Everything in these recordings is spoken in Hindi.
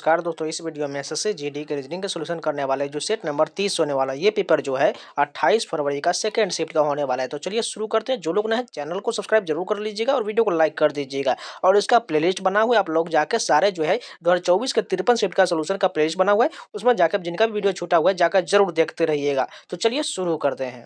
नमस्कार दोस्तों, इस वीडियो में एसएससी जीडी के रीजनिंग के सॉल्यूशन करने वाले जो सेट नंबर 30 होने वाला है, ये पेपर जो है 28 फरवरी का सेकंड शिफ्ट का होने वाला है। तो चलिए शुरू करते हैं। जो लोग नए हैं चैनल को सब्सक्राइब जरूर कर लीजिएगा और वीडियो को लाइक कर दीजिएगा। और इसका प्लेलिस्ट बना हुआ है, आप लोग जाकर सारे जो है 2024 के 53 शिफ्ट का सोल्यूशन का प्लेलिस्ट बना हुआ है, उसमें जाकर जिनका भी वीडियो छूटा हुआ है जाकर जरूर देखते रहिएगा। तो चलिए शुरू करते हैं।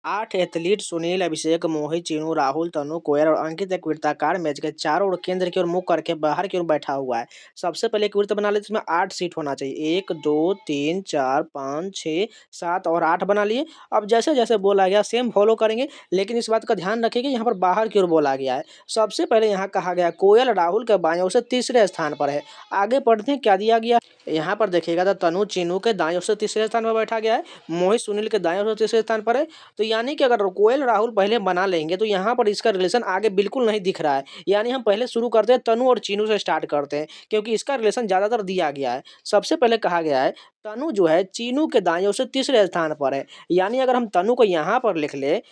8 एथलीट सुनील, अभिषेक, मोहित, चीनू, राहुल, तनु, कोयल और अंकित एक वृत्ताकार मैच के चारों ओर केंद्र की ओर मुख करके बाहर की ओर बैठा हुआ है। सबसे पहले एक वृत्त बना लेते, इसमें 8 सीट होना चाहिए। 1 2 3 4 5 6 7 और 8 बना लिए। अब जैसे जैसे बोला गया सेम फॉलो करेंगे, लेकिन इस बात का ध्यान रखिए कि यहाँ पर बाहर की ओर बोला गया है। सबसे पहले यहाँ कहा गया कोयल राहुल के बाएं ओर से तीसरे स्थान पर है। आगे पढ़ते हैं क्या दिया गया। यहाँ पर देखिएगा तो तनु चीनू के दाएं ओर से तीसरे स्थान पर बैठा गया है, मोहित सुनील के दाएं ओर से तीसरे स्थान पर है। तो यानी कि अगर कोयल राहुल पहले बना लेंगे तो यहाँ पर इसका रिलेशन आगे बिल्कुल नहीं दिख रहा है। यानी हम पहले शुरू करते हैं तनु और चीनू से स्टार्ट करते हैं, क्योंकि इसका रिलेशन ज़्यादातर दिया गया है। सबसे पहले कहा गया है तनु जो है चीनू के दाएं ओर से तीसरे स्थान पर है। यानी अगर हम तनु को यहाँ पर लिख ले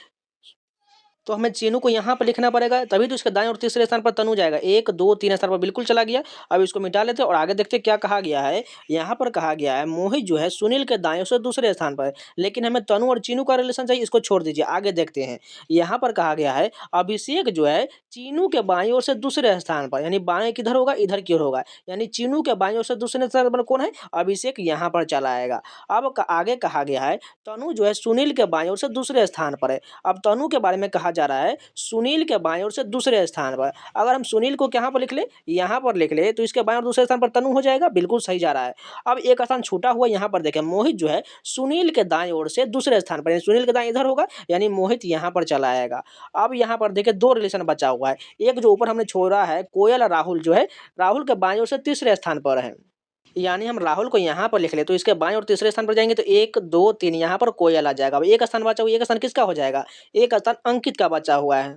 तो हमें चीनू को यहाँ पर लिखना पड़ेगा, तभी तो इसके दाएं और तीसरे स्थान पर तनु जाएगा। 1 2 3 स्थान पर बिल्कुल चला गया। अब इसको मिटा लेते हैं और आगे देखते हैं क्या कहा गया है। यहाँ पर कहा गया है मोहित जो है सुनील के दाएं से दूसरे स्थान पर है, लेकिन हमें तनु और चीनू का रिलेशन चाहिए, इसको छोड़ दीजिए। आगे देखते हैं। यहाँ पर कहा गया है अभिषेक जो है चीनू के बाएं ओर से दूसरे स्थान पर, यानी बाएं किधर होगा, इधर की ओर होगा। यानी चीनू के बाएं ओर से दूसरे स्थान पर कौन है, अभिषेक यहाँ पर चला आएगा। अब आगे कहा गया है तनु जो है सुनील के बाएं ओर से दूसरे स्थान पर है। अब तनु के बारे में कहा जा रहा है सुनील के बाएं ओर से दूसरे स्थान पर। अगर हम सुनील को कहां पर लिख ले, यहां पर लिख ले, तो इसके बाएं और दूसरे स्थान पर तनु हो जाएगा। बिल्कुल सही जा रहा है। अब एक स्थान छूटा हुआ यहां पर देखें, मोहित जो है सुनील के दाएं ओर से दूसरे स्थान पर, यानी सुनील के दाएं इधर होगा, यानी मोहित यहां पर चला आएगा। अब यहां पर देखिए दो रिलेशन बचा हुआ है। एक जो ऊपर हमने छोड़ा है कोयल और राहुल जो है राहुल के बाएं ओर से तीसरे स्थान पर है, यानी हम राहुल को यहाँ पर लिख ले तो इसके बाएं और तीसरे स्थान पर जाएंगे तो 1 2 3 यहाँ पर कोयल आ जाएगा। अब एक स्थान बचा हुआ, एक स्थान किसका हो जाएगा, एक स्थान अंकित का बचा हुआ है।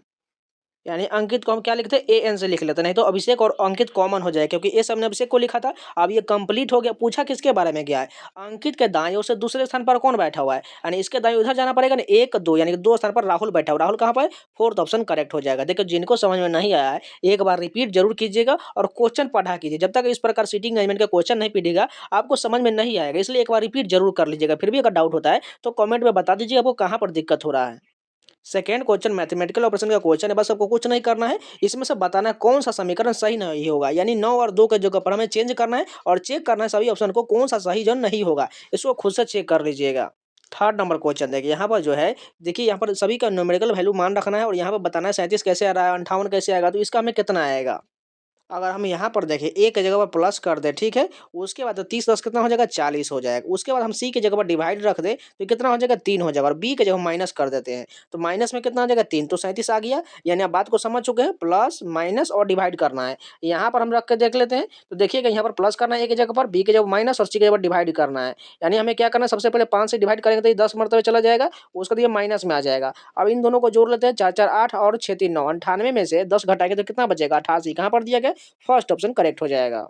यानी अंकित को हम क्या लिखते हैं, एन से लिख लेते, नहीं तो अभिषेक और अंकित कॉमन हो जाए, क्योंकि एस हमने अभिषेक को लिखा था। अब ये कंप्लीट हो गया। पूछा किसके बारे में गया है, अंकित के दाएं ओर से दूसरे स्थान पर कौन बैठा हुआ है, यानी इसके दाएं उधर जाना पड़ेगा ना। 1 2 यानी 2 स्थान पर राहुल बैठा हुआ। राहुल कहाँ पर है, फोर्थ ऑप्शन करेक्ट हो जाएगा। देखो जिनको समझ में नहीं आया है एक बार रिपीट जरूर कीजिएगा और क्वेश्चन पढ़ा कीजिए। जब तक इस प्रकार सीटिंग अरेंजमेंट का क्वेश्चन नहीं पढ़ेगा आपको समझ में नहीं आएगा, इसलिए एक बार रिपीट जरूर कर लीजिएगा। फिर भी अगर डाउट होता है तो कमेंट में बता दीजिए आपको कहाँ पर दिक्कत हो रहा है। सेकेंड क्वेश्चन मैथमेटिकल ऑपरेशन का क्वेश्चन है। बस आपको कुछ नहीं करना है, इसमें से बताना है कौन सा समीकरण सही नहीं होगा। यानी 9 और 2 के जगह पर हमें चेंज करना है और चेक करना है सभी ऑप्शन को कौन सा सही जो नहीं होगा, इसको खुद से चेक कर लीजिएगा। थर्ड नंबर क्वेश्चन देखिए, यहाँ पर जो है देखिए यहाँ पर सभी का न्यूमेरिकल वैल्यू मान रखना है और यहाँ पर बताना है 37 कैसे आ रहा है, 58 कैसे आएगा, तो इसका हमें कितना आएगा। अगर हम यहाँ पर देखें ए की जगह पर प्लस कर दे, ठीक है, उसके बाद 30 10 कितना हो जाएगा, 40 हो जाएगा। उसके बाद हम सी की जगह पर डिवाइड रख दे तो कितना हो जाएगा, 3 हो जाएगा। और बी की जगह माइनस कर देते हैं तो माइनस में कितना आ जाएगा, 3, तो 37 आ गया। यानी आप बात को समझ चुके हैं, प्लस माइनस और डिवाइड करना है। यहाँ पर हम रख के देख लेते हैं तो देखिएगा यहाँ पर प्लस करना है ए की जगह पर, बी की जगह माइनस और सी की जगह डिवाइड करना है। यानी हमें क्या करना है, सबसे पहले 5 से डिवाइड करेंगे तो ये 10 मरतबे चला जाएगा, उसका ये माइनस में आ जाएगा। अब इन दोनों को जोड़ लेते हैं, 4 4 8 और 6 3 9, 98 में से 10 घटाएंगे तो कितना बचेगा, 88। कहाँ पर दिया गया, फर्स्ट ऑप्शन करेक्ट हो जाएगा।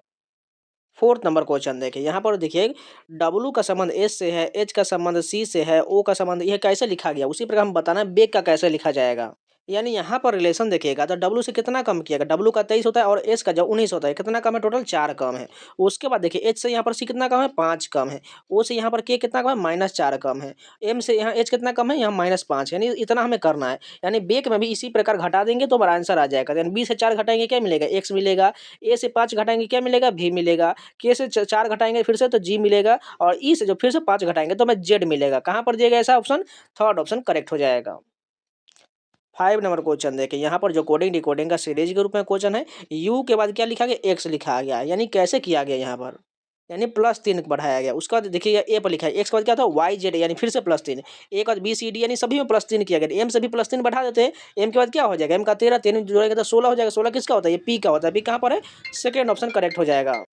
फोर्थ नंबर क्वेश्चन देखिए, यहाँ पर देखिए डब्लू का संबंध एस से है, एच का संबंध सी से है, ओ का संबंध, यह कैसे लिखा गया उसी प्रकार हम बताना है बेग का कैसे लिखा जाएगा। यानी यहाँ पर रिलेशन देखिएगा तो डब्लू से कितना कम किया, डब्लू का 23 होता है और एस का जो 19 होता है, कितना कम है, टोटल 4 कम है। उसके बाद देखिए एच से यहाँ पर सी कितना कम है, 5 कम है। ओ से यहाँ पर के कितना कम है, -4 कम है। एम से यहाँ एच कितना कम है, यहाँ -5, यानी इतना हमें करना है। यानी बेक में भी इसी प्रकार घटा देंगे तो हमारा आंसर आ जाएगा। यानी बी से 4 घटाएंगे क्या मिलेगा, एक्स मिलेगा। ए से 5 घटाएंगे क्या मिलेगा, भी मिलेगा। के से 4 घटाएंगे फिर से तो जी मिलेगा। और ई से जो फिर से 5 घटाएंगे तो हमें जेड मिलेगा। कहाँ पर दिएगा ऐसा ऑप्शन, थर्ड ऑप्शन करेक्ट हो जाएगा। 5 नंबर क्वेश्चन देखिए, यहाँ पर जो कोडिंग डिकोडिंग का सीरीज के रूप में क्वेश्चन है, यू के बाद क्या लिखा गया, एक्स लिखा गया। यानी कैसे किया गया यहाँ पर, यानी +3 बढ़ाया गया। उसका देखिए ए पर लिखा है, एक्स के बाद क्या था, वाई जेड, यानी फिर से +3। ए के बाद बी सी डी, यानी सभी में +3 किया गया। एम से भी +3 बढ़ा देते हैं। एम के बाद क्या हो जाएगा, एम का 13, 3 जोड़ेगा तो 16 हो जाएगा। 16 किसका होता है, ये पी का होता है। पी कहाँ पर है, सेकेंड ऑप्शन करेक्ट हो जाएगा।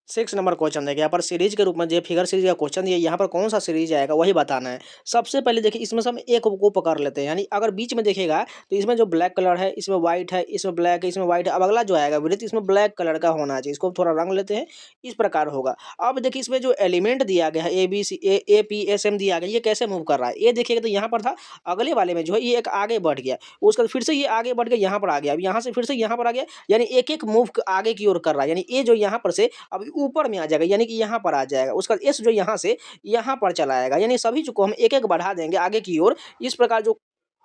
6 नंबर क्वेश्चन देखिए, यहाँ पर सीरीज के रूप में जो फिगर सीरीज का क्वेश्चन दिया, यहाँ पर कौन सा सीरीज आएगा वही बताना है। सबसे पहले देखिए इसमें से हम एक को पकड़ लेते हैं। यानी अगर बीच में देखिएगा तो इसमें जो ब्लैक कलर है, इसमें व्हाइट है, इसमें ब्लैक है, इसमें व्हाइट है। अब अगला जो आएगा वृत्त इसमें ब्लैक कलर का होना चाहिए, इसको थोड़ा रंग लेते हैं, इस प्रकार होगा। अब देखिए इसमें जो एलिमेंट दिया गया है A B C A P S M दिया गया, ये कैसे मूव कर रहा है, ये देखिएगा तो यहाँ पर था, अगले वाले में जो है ये एक आगे बढ़ गया, उसके बाद फिर से ये आगे बढ़ गया, यहाँ पर आ गया, अब यहाँ से फिर से यहाँ पर आ गया। यानी एक एक मूव आगे की ओर कर रहा है। यानी ये जो यहाँ पर से अब ऊपर में आ जाएगा, यानी कि यहाँ पर आ जाएगा। उसका एस जो यहाँ से यहाँ पर चला आएगा, यानी सभी को हम एक एक बढ़ा देंगे आगे की ओर। इस प्रकार जो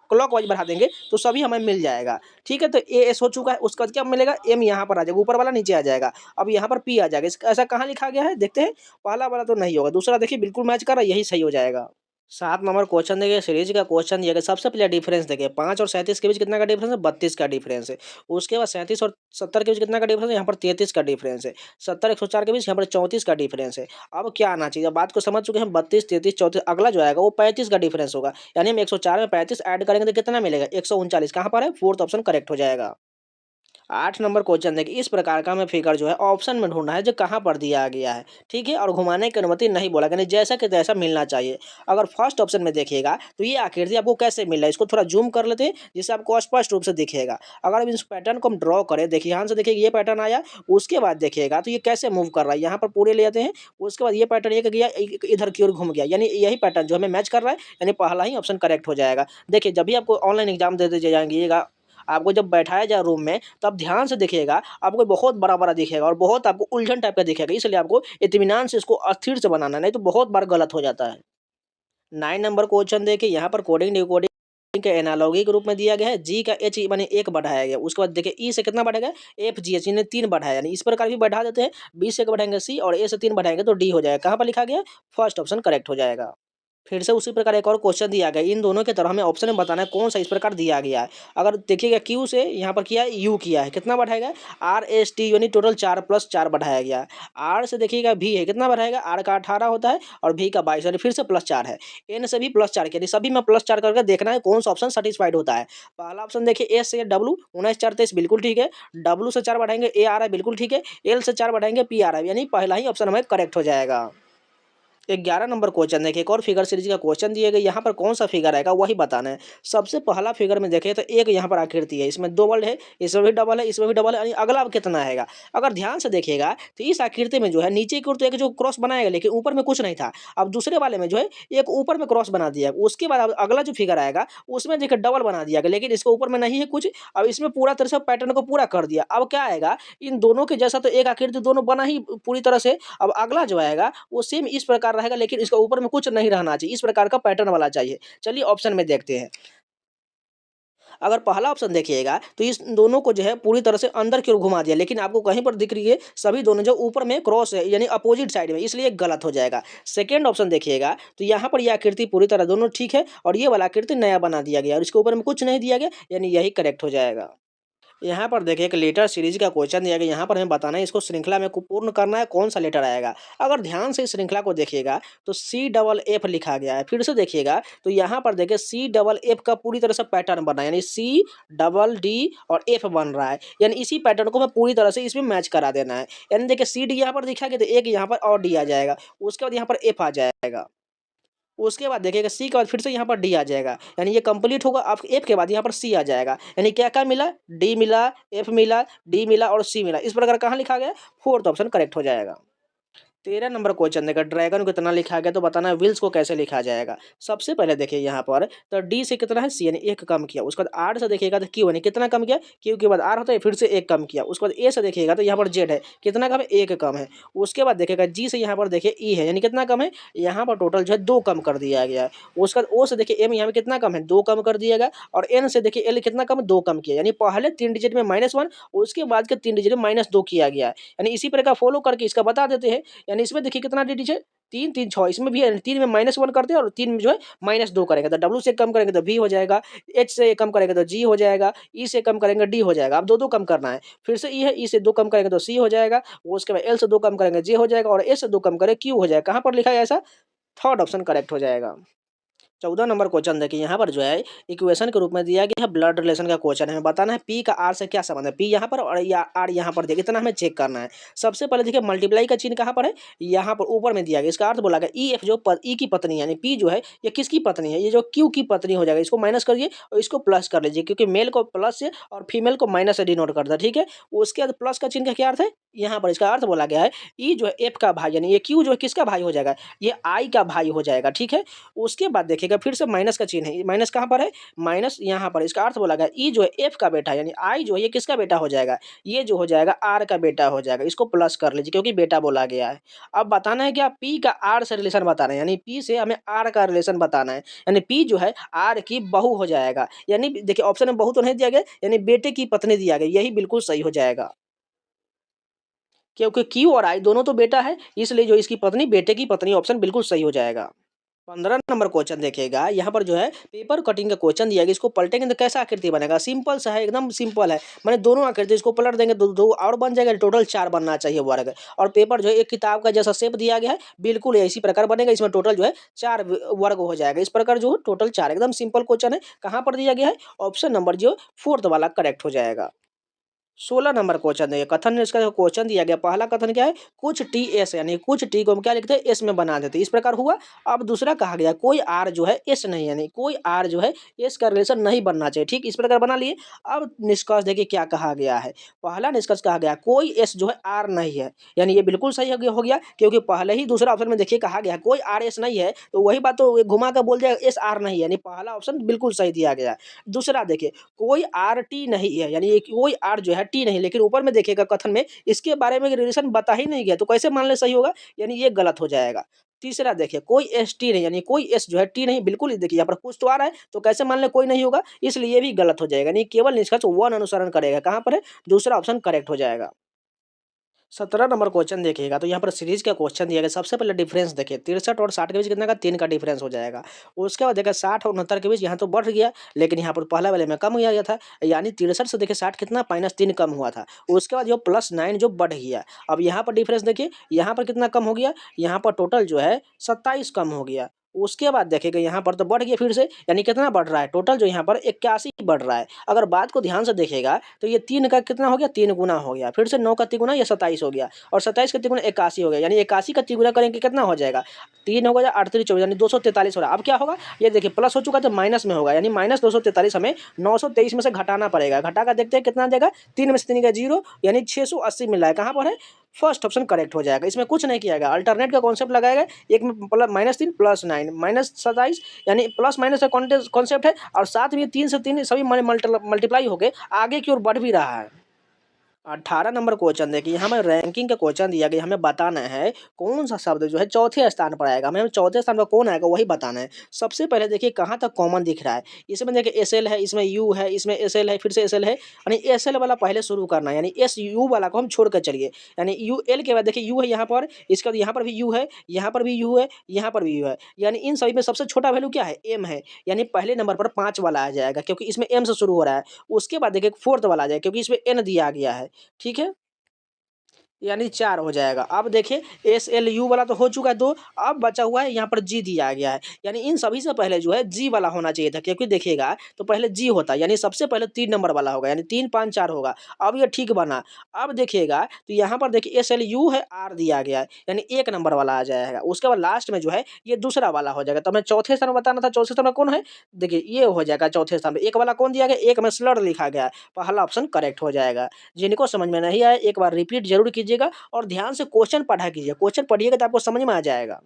क्लॉकवाइज बढ़ा देंगे तो सभी हमें मिल जाएगा। ठीक है, तो ए एस हो चुका है। उसके बाद क्या मिलेगा, एम यहाँ पर आ जाएगा, ऊपर वाला नीचे आ जाएगा। अब यहाँ पर पी आ जाएगा। इसका ऐसा कहाँ लिखा गया है देखते हैं। पहला वाला तो नहीं होगा, दूसरा देखिए बिल्कुल मैच कर रहा है, यही सही हो जाएगा। 7 नंबर क्वेश्चन देखिए, सीरीज का क्वेश्चन दिया गया। सबसे पहले डिफरेंस देखिए, 5 और 37 के बीच कितना का डिफरेंस है, 32 का डिफरेंस है। उसके बाद 37 और 70 के बीच कितना का डिफरेंस है, यहाँ पर 33 का डिफरेंस है। 70 104 के बीच यहाँ पर 34 का डिफरेंस है। अब क्या आना चाहिए, बात को समझ चुके हैं। 32 33 34, अगला जो आएगा वो 35 का डिफरेंस होगा। यानी हम 104 में 35 ऐड करेंगे तो कितना मिलेगा, 139। कहाँ पर है, फोर्थ ऑप्शन करेक्ट हो जाएगा। 8 नंबर क्वेश्चन देखिए, इस प्रकार का हमें फिगर जो है ऑप्शन में ढूंढना है जो कहाँ पर दिया गया है। ठीक है, और घुमाने की अनुमति नहीं बोला, यानी जैसा कि तैसा मिलना चाहिए। अगर फर्स्ट ऑप्शन में देखिएगा तो ये आकृति आपको कैसे मिल रहा है, इसको थोड़ा जूम कर लेते हैं जिससे आपको स्पष्ट रूप से दिखेगा। अगर हम इस पैटर्न को हम ड्रॉ करें, देखिए यहाँ से देखिए ये पैटर्न आया, उसके बाद देखिएगा तो ये कैसे मूव कर रहा है। यहाँ पर पूरे ले जाते हैं, उसके बाद ये पैटर्न एक गया, इधर की ओर घूम गया, यानी यही पैटर्न जो हमें मैच कर रहा है, यानी पहला ही ऑप्शन करेक्ट हो जाएगा। देखिए जब भी आपको ऑनलाइन एग्जाम देते जाएंगे, आपको जब बैठाया जाए रूम में, तब ध्यान से देखिएगा, आपको बहुत बड़ा-बड़ा दिखेगा और बहुत आपको उलझन टाइप का दिखेगा। इसलिए आपको इत्मीनान से इसको अस्थिर से बनाना, नहीं तो बहुत बार गलत हो जाता है। 9 नंबर क्वेश्चन देखिए, यहाँ पर कोडिंग डिकोडिंग के एनालॉगी के रूप में दिया गया है। जी का एच माने 1 बढ़ाया गया। उसके बाद देखिए ई से कितना बढ़ेगा, एफ जी एच, इन्हें 3 बढ़ाया, यानी इस प्रकार भी बढ़ा देते हैं। बी से बढ़ाएंगे सी और ए से 3 बढ़ाएंगे तो डी हो जाएगा। कहाँ पर लिखा गया, फर्स्ट ऑप्शन करेक्ट हो जाएगा। फिर से उसी प्रकार एक और क्वेश्चन दिया गया। इन दोनों के तरह हमें ऑप्शन में बताना है कौन सा इस प्रकार दिया गया है। अगर देखिएगा क्यू से यहाँ पर किया है, यू किया है, कितना बढ़ाएगा, आर एस टी, यानी टोटल 4 + 4 बढ़ाया गया है। आर से देखिएगा भी है, कितना बढ़ाएगा, आर का 18 होता है और भी का 22, यानी फिर से +4 है। एन से भी +4 यानी सभी में +4 करके देखना है कौन सा ऑप्शन सेटिस्फाइड होता है। पहला ऑप्शन देखिए, एस से डब्लू 19 4 23 बिल्कुल ठीक है। डब्लू से 4 बढ़ाएंगे, ए आ रहा है बिल्कुल ठीक है। एल से 4 बढ़ाएंगे, पी आ रहा है, यानी पहला ही ऑप्शन हमें करेक्ट हो जाएगा। 11 नंबर क्वेश्चन देखिए, एक और फिगर सीरीज का क्वेश्चन दिए गए। यहाँ पर कौन सा फिगर आएगा वही बताना है। सबसे पहला फिगर में देखें तो एक यहाँ पर आकृति है, इसमें 2 बल है, इसमें भी डबल है, इसमें भी डबल है, यानी अगला अब कितना आएगा। अगर ध्यान से देखिएगा तो इस आकृति में जो है नीचे की ओर तो एक जो क्रॉस बनाएगा, लेकिन ऊपर में कुछ नहीं था। अब दूसरे वाले में जो है एक ऊपर में क्रॉस बना दिया। उसके बाद अब अगला जो फिगर आएगा उसमें देखिए डबल बना दिया गया, लेकिन इसके ऊपर में नहीं है कुछ। अब इसमें पूरा तरह से पैटर्न को पूरा कर दिया। अब क्या आएगा, इन दोनों के जैसा तो एक आकृति दोनों बना ही पूरी तरह से। अब अगला जो आएगा वो सेम इस प्रकार रहेगा, लेकिन इसका ऊपर में कुछ नहीं रहना चाहिए, इस प्रकार का पैटर्न वाला चाहिए। चलिए ऑप्शन में देखते हैं। अगर पहला ऑप्शन देखिएगा तो इस दोनों को जो है पूरी तरह से अंदर की ओर घुमा दिया, लेकिन आपको कहीं पर दिख रही है सभी दोनों जो ऊपर में क्रॉस है, यानी अपोजिट साइड में, इसलिए गलत हो जाएगा। सेकंड ऑप्शन देखिएगा तो यहाँ पर यह आकृति पूरी तरह दोनों ठीक है और ये वाला आकृति नया बना दिया गया और इसके ऊपर में कुछ नहीं दिया गया, यानी यही करेक्ट हो जाएगा। यहाँ पर देखिए एक लेटर सीरीज का क्वेश्चन दिया गया। यहाँ पर हमें बताना है इसको श्रृंखला में पूर्ण करना है, कौन सा लेटर आएगा। अगर ध्यान से इस श्रृंखला को देखिएगा तो सी डबल एफ लिखा गया है। फिर से देखिएगा तो यहाँ पर देखिए सी डबल एफ का पूरी तरह से पैटर्न बना है, यानी सी डबल डी और एफ बन रहा है, यानी इसी पैटर्न को हमें पूरी तरह से इसमें मैच करा देना है। यानी देखिए सी डी यहाँ पर दिखा गया तो एक यहाँ पर और डी आ जाएगा, उसके बाद यहाँ पर एफ आ जाएगा। उसके बाद देखिएगा सी के बाद फिर से यहाँ पर डी आ जाएगा, यानी ये कंप्लीट होगा। आप एफ के बाद यहाँ पर सी आ जाएगा, यानी क्या क्या मिला, डी मिला, एफ मिला, डी मिला और सी मिला। इस प्रकार कहाँ लिखा गया, फोर्थ ऑप्शन करेक्ट हो जाएगा। 13 नंबर क्वेश्चन देखा, ड्रैगन को कितना लिखा गया तो बताना है व्हील्स को कैसे लिखा जाएगा। सबसे पहले देखिए यहाँ पर तो डी से कितना है, सी यानी एक कम किया। उसके बाद आर से देखिएगा तो क्यू यानी कितना कम किया, क्यू के बाद आर होता है, फिर से एक कम किया। उसके बाद ए से देखिएगा तो यहाँ पर जेड है, कितना कम है, एक कम है। उसके बाद देखिएगा जी से यहाँ पर देखिए ई है, यानी कितना कम है, यहाँ पर टोटल जो है 2 कम कर दिया गया है। उसके बाद ओ से देखिए एम यहाँ पर कितना कम है, 2 कम कर दिया गया। और एन से देखिए एल कितना कम है, 2 कम किया, यानी पहले 3 डिजिट में -1, उसके बाद के 3 डिजिट में -2 किया गया है। यानी इसी प्रकार फॉलो करके इसका बता देते हैं। यानी इसमें देखिए कितना नीचे 3 3 6, इसमें भी है, 3 में -1 करते हैं और 3 में जो है -2 करेंगे तो डब्ल्यू से कम करेंगे तो वी हो जाएगा, एच से कम करेंगे तो जी हो जाएगा, ई से कम करेंगे डी हो जाएगा। अब 2 कम करना है, फिर से ई है, ई से 2 कम करेंगे तो सी हो जाएगा। उसके बाद एल से 2 कम करेंगे जे हो जाएगा और एस से 2 कम करेंगे क्यू हो जाएगा। कहाँ पर लिखा है ऐसा, थर्ड ऑप्शन करेक्ट हो जाएगा। 14 नंबर क्वेश्चन देखिए, यहाँ पर जो है इक्वेशन के रूप में दिया गया है, ब्लड रिलेशन का क्वेश्चन है। बताना है पी का आर से क्या संबंध है, पी यहाँ पर और या आर यहाँ पर देखिए, इतना हमें चेक करना है। सबसे पहले देखिए मल्टीप्लाई का चिन्ह कहाँ पर है, यहाँ पर ऊपर में दिया गया। इसका अर्थ बोला गया ई एफ जो ई की पत्नी यानी पी जो है ये किसकी पत्नी है, ये जो क्यू की पत्नी हो जाएगा। इसको माइनस करिए और इसको प्लस कर लीजिए, क्योंकि मेल को प्लस से और फीमेल को माइनस से डिनोट करता है। ठीक है, उसके बाद प्लस का चिन्ह का क्या अर्थ है, यहाँ पर इसका अर्थ बोला गया है ई जो है एफ का भाई, यानी ये क्यू जो है किसका भाई हो जाएगा, ये आई का भाई हो जाएगा। ठीक है, उसके बाद देखिए देखिएगा फिर से माइनस का चिन्ह है, माइनस कहाँ पर है, माइनस यहाँ पर। इसका अर्थ बोला गया ई जो है एफ का बेटा यानी आई जो है ये किसका बेटा हो जाएगा, ये जो हो जाएगा आर का बेटा हो जाएगा। इसको प्लस कर लीजिए क्योंकि बेटा बोला गया है। अब बताना है क्या, पी का आर से रिलेशन बताना है, यानी पी से हमें आर का रिलेशन बताना है, यानी पी जो है आर की बहू हो जाएगा। यानी देखिए ऑप्शन में बहू तो नहीं दिया गया, यानी बेटे की पत्नी दिया गया, यही बिल्कुल सही हो जाएगा क्योंकि क्यू और आई दोनों तो बेटा है, इसलिए जो इसकी पत्नी बेटे की पत्नी, ऑप्शन बिल्कुल सही हो जाएगा। 15 नंबर क्वेश्चन देखिएगा, यहाँ पर जो है पेपर कटिंग का क्वेश्चन दिया गया, इसको पलटेंगे तो कैसा आकृति बनेगा, सिंपल सा है, एकदम सिंपल है। मैंने दोनों आकृति इसको पलट देंगे दो दो और बन जाएगा, टोटल 4 बनना चाहिए वर्ग। और पेपर जो है एक किताब का जैसा शेप दिया गया है बिल्कुल इसी प्रकार बनेगा, इसमें टोटल जो है 4 वर्ग हो जाएगा। इस प्रकार जो टोटल 4 एकदम सिंपल क्वेश्चन है, कहाँ पर दिया गया है, ऑप्शन नंबर जो 4th वाला करेक्ट हो जाएगा। 16 नंबर क्वेश्चन देखिए, कथन में इसका क्वेश्चन दिया गया, पहला कथन क्या है, कुछ टी एस यानी कुछ टी को हम क्या लिखते हैं, एस में बना देते हैं, इस प्रकार हुआ। अब दूसरा कहा गया कोई आर जो है एस नहीं, यानी कोई आर जो है एस का रिलेशन नहीं बनना चाहिए, ठीक इस प्रकार बना लिए। अब निष्कर्ष देखिए क्या कहा गया है, पहला निष्कर्ष कहा गया कोई एस जो है आर नहीं है, यानी ये बिल्कुल सही हो गया क्योंकि पहले ही दूसरा ऑप्शन में देखिए कहा गया कोई आर एस नहीं है, तो वही बात तो घुमा कर बोल जाएगा एस आर नहीं है, यानी पहला ऑप्शन बिल्कुल सही दिया गया है। दूसरा देखिए कोई आर टी नहीं है, यानी कोई आर जो है टी नहीं, लेकिन ऊपर में देखिएगा कथन में इसके बारे में रिलेशन बता ही नहीं गया, तो कैसे मान ले सही होगा, यानी ये गलत हो जाएगा। तीसरा देखिए कोई एस टी नहीं, यानी कोई एस जो है टी नहीं, बिल्कुल ही देखिए यहाँ पर कुछ तो आ रहा है, तो कैसे मान ले कोई नहीं होगा, इसलिए ये भी गलत हो जाएगा, यानी केवल निष्कर्ष वन अनुसरण करेगा, कहाँ पर है, दूसरा ऑप्शन करेक्ट हो जाएगा। 17 नंबर क्वेश्चन देखिएगा, तो यहाँ पर सीरीज का क्वेश्चन दिया गया, सबसे पहले डिफरेंस देखिए 63 और 60 के बीच कितना का 3 का डिफरेंस हो जाएगा। उसके बाद देखिए 60 और 69 के बीच यहाँ तो बढ़ गया, लेकिन यहाँ पर पहला वाले में कम हो गया था, यानी 63 से देखिए 60 कितना -3 कम हुआ था। उसके बाद जो +9 जो बढ़ गया। अब यहाँ पर डिफरेंस देखिए, यहाँ पर कितना कम हो गया, यहाँ पर टोटल जो है 27 कम हो गया। उसके बाद देखिएगा यहाँ पर तो बढ़ गया फिर से, यानी कितना बढ़ रहा है, टोटल जो यहाँ पर 81 बढ़ रहा है। अगर बात को ध्यान से देखिएगा तो ये 3 का कितना हो गया, 3 गुना हो गया, फिर से 9 का तिगुना ये 27 हो गया, और 27 का तिगुना 81 हो गया, यानी 81 का तिगुना करेंगे कितना हो जाएगा, 3 होगा या 8 3 24, यानी 243 हो रहा है। अब क्या होगा, ये देखिए प्लस हो चुका तो माइनस में होगा, यानी -243 हमें 923 में से घटाना पड़ेगा। घटा कर देखते हैं कितना देगा, 3 में से 3 का 0, यानी 680 मिल रहा है, कहाँ पर है, फर्स्ट ऑप्शन करेक्ट हो जाएगा। इसमें कुछ नहीं किया गया, अल्टरनेट का कॉन्सेप्ट लगाएगा, एक में -3 +9 -27, यानी प्लस माइनस का कॉन्सेप्ट है, और साथ में 3 से 3 सभी मल्टीप्लाई होकर आगे की ओर बढ़ भी रहा है। 18 नंबर क्वेश्चन देखिए, हमें रैंकिंग का क्वेश्चन दिया गया, हमें बताना है कौन सा शब्द जो है चौथे स्थान पर आएगा, हमें चौथे स्थान पर कौन आएगा वही बताना है। सबसे पहले देखिए कहाँ तक कॉमन दिख रहा है, इसमें देखिए एस एल है, इसमें यू है, इसमें एस एल है, फिर से एस एल है, यानी एस एल वाला पहले शुरू करना है, यानी एस यू वाला को हम छोड़ कर चलिए, यानी यू एल के बाद देखिए यू है यहाँ पर, इसके बाद यहाँ पर भी यू है, यहाँ पर भी यू है, यहाँ पर भी यू है, यानी इन सभी में सबसे छोटा वैल्यू क्या है, एम है, यानी पहले नंबर पर 5 वाला आ जाएगा क्योंकि इसमें एम से शुरू हो रहा है। उसके बाद देखिए 4th वाला आ जाएगा क्योंकि इसमें एन दिया गया है, ठीक है, यानी 4 हो जाएगा। अब देखिए एस एल यू वाला तो हो चुका है 2, अब बचा हुआ है यहाँ पर जी दिया गया है, यानी इन सभी से पहले जो है जी वाला होना चाहिए था, क्योंकि देखिएगा तो पहले जी होता, यानी सबसे पहले 3 नंबर वाला होगा, यानी 3 5 4 होगा। अब ये ठीक बना। अब देखिएगा तो यहाँ पर देखिए एस एल यू है, आर दिया गया है, यानी 1 नंबर वाला आ जाएगा। उसके बाद लास्ट में जो है ये दूसरा वाला हो जाएगा, तो हमें चौथे स्थान में बताना था, चौथे स्थान में कौन है, देखिए ये हो जाएगा चौथे स्थान में। 1 वाला कौन दिया गया, 1 में स्लर लिखा गया है, पहला ऑप्शन करेक्ट हो जाएगा। जिनको समझ में नहीं आया एक बार रिपीट जरूर कीजिएगा और ध्यान से क्वेश्चन पढ़ा कीजिए, क्वेश्चन पढ़िएगा तो आपको समझ में आ जाएगा।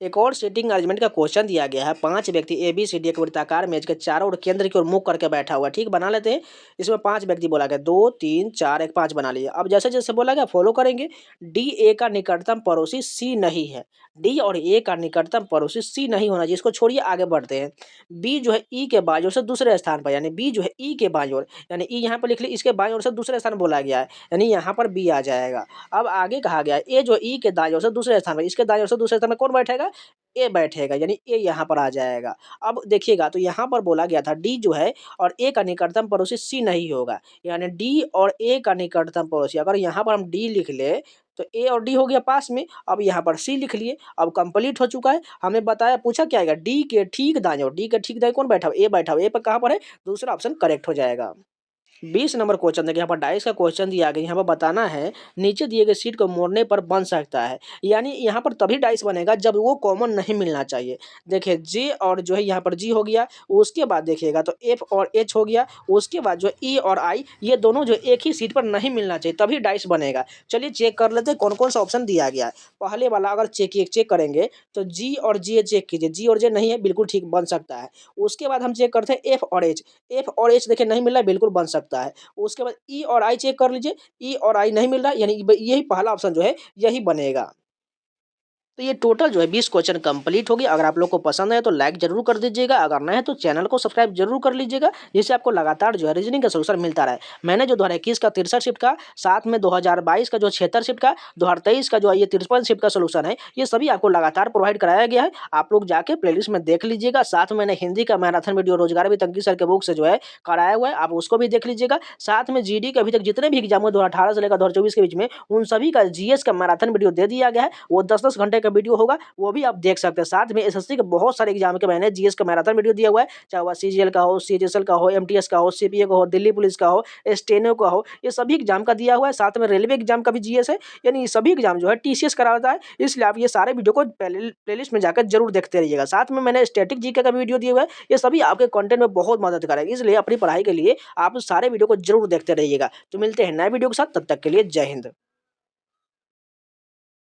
एक और सीटिंग अरेंजमेंट का क्वेश्चन दिया गया है, 5 व्यक्ति ए बी सी डी एक वृत्ताकार मेज के चारों ओर केंद्र की ओर मुख करके बैठा हुआ, ठीक बना लेते हैं। इसमें 5 व्यक्ति बोला गया, 2 3 4 1 5 बना लिए। अब जैसे जैसे बोला गया फॉलो करेंगे। डी ए का निकटतम पड़ोसी सी नहीं है, डी और ए का निकटतम पड़ोसी सी नहीं होना, जिसको छोड़िए आगे बढ़ते हैं। बी जो है ई के बाईं ओर से दूसरे स्थान पर, यानी बी जो है ई के बाईं ओर, यानी ई यहाँ पर लिख ली, इसके बाईं ओर से दूसरे स्थान बोला गया है, यानी यहाँ पर बी आ जाएगा। अब आगे कहा गया है ए जो ई के दाईं ओर से दूसरे स्थान पर, इसके दाईं ओर से दूसरे स्थान में कौन बैठेगा, ए बैठेगा, यानी ए यहाँ पर आ जाएगा। अब देखिएगा तो यहाँ पर बोला गया था डी जो है और ए का निकटतम पड़ोसी सी नहीं होगा, यानी डी और ए का निकटतम पड़ोसी, अगर यहाँ पर हम डी लिख ले तो ए और डी हो गया पास में, अब यहाँ पर सी लिख लिए। अब कंप्लीट हो चुका है। हमें बताया पूछा क्या आएगा, डी के ठीक दाएं ओर, डी के ठीक दाएं कौन बैठा हुआ, ए बैठा हुआ, ए पर कहाँ पर है, दूसरा ऑप्शन करेक्ट हो जाएगा। 20 नंबर क्वेश्चन देखिए, यहाँ पर डाइस का क्वेश्चन दिया गया, यहाँ पर बताना है नीचे दिए गए सीट को मोड़ने पर बन सकता है। यानी यहाँ पर तभी डाइस बनेगा जब वो कॉमन नहीं मिलना चाहिए। देखिए जे और जो है यहाँ पर जी हो गया, उसके बाद देखिएगा तो एफ और एच हो गया, उसके बाद जो ई और आई ये दोनों जो एक ही सीट पर नहीं मिलना चाहिए तभी डाइस बनेगा। चलिए चेक कर लेते हैं कौन कौन सा ऑप्शन दिया गया है। पहले वाला अगर चेक करेंगे तो जी और जे चेक कीजिए, जी और जे नहीं है, बिल्कुल ठीक बन सकता है। उसके बाद हम चेक करते हैं एफ और एच, एफ और एच देखिए नहीं मिल रहा है, बिल्कुल बन सकता है। उसके बाद ई और आई चेक कर लीजिए, ई और आई नहीं मिल रहा है, यानी यही पहला ऑप्शन जो है यही बनेगा। तो ये टोटल जो है 20 क्वेश्चन कंप्लीट हो गया। अगर आप लोग को पसंद है तो लाइक जरूर कर दीजिएगा, अगर नहीं है तो चैनल को सब्सक्राइब जरूर कर लीजिएगा, जिससे आपको लगातार जो है रीजनिंग का सोल्यूशन मिलता रहे। मैंने जो 2021 का 63 शिफ्ट का, साथ में 2022 का जो 76 शिफ्ट का, 2023 का जो ये 53 शिफ्ट का सोल्यूशन है, ये सभी आपको लगातार प्रोवाइड कराया गया है। आप लोग जाके प्लेलिस्ट में देख लीजिएगा। साथ में मैंने हिंदी का मैराथन वीडियो रोजगार भी तंकी सर के बुक से जो है कराया हुआ है, आप उसको भी देख लीजिएगा। साथ में जीडी के अभी तक जितने भी एग्जाम हुए 2018 से लेकर 2024 के बीच में, उन सभी का जीएस का मैराथन वीडियो दे दिया गया है। वो 10-10 घंटे का वीडियो होगा, वो भी आप देख सकते हैं। साथ में एसएससी के बहुत सारे एग्जाम के मैंने जीएस का मैराथन वीडियो दिया हुआ है, चाहे वह सीजीएल का हो, सीएचएसएल का हो, एमटीएस का हो, सीपीए का हो, दिल्ली पुलिस का हो, स्टेनो का हो, ये सभी एग्जाम का दिया हुआ है। साथ में रेलवे एग्जाम का भी जीएस है, यानी ये सभी एग्जाम जो है टीसीएस कराता है। इसलिए आप ये सारे वीडियो को प्लेलिस्ट में जाकर जरूर देखते रहिएगा। साथ में मैंने स्टैटिक जीके का भी वीडियो दिया हुआ है, ये सभी आपके कंटेंट में बहुत मदद करेगा। इसलिए अपनी पढ़ाई के लिए आप सारे वीडियो को जरूर देखते रहिएगा। तो मिलते हैं नए वीडियो के साथ, तब तक के लिए जय हिंद।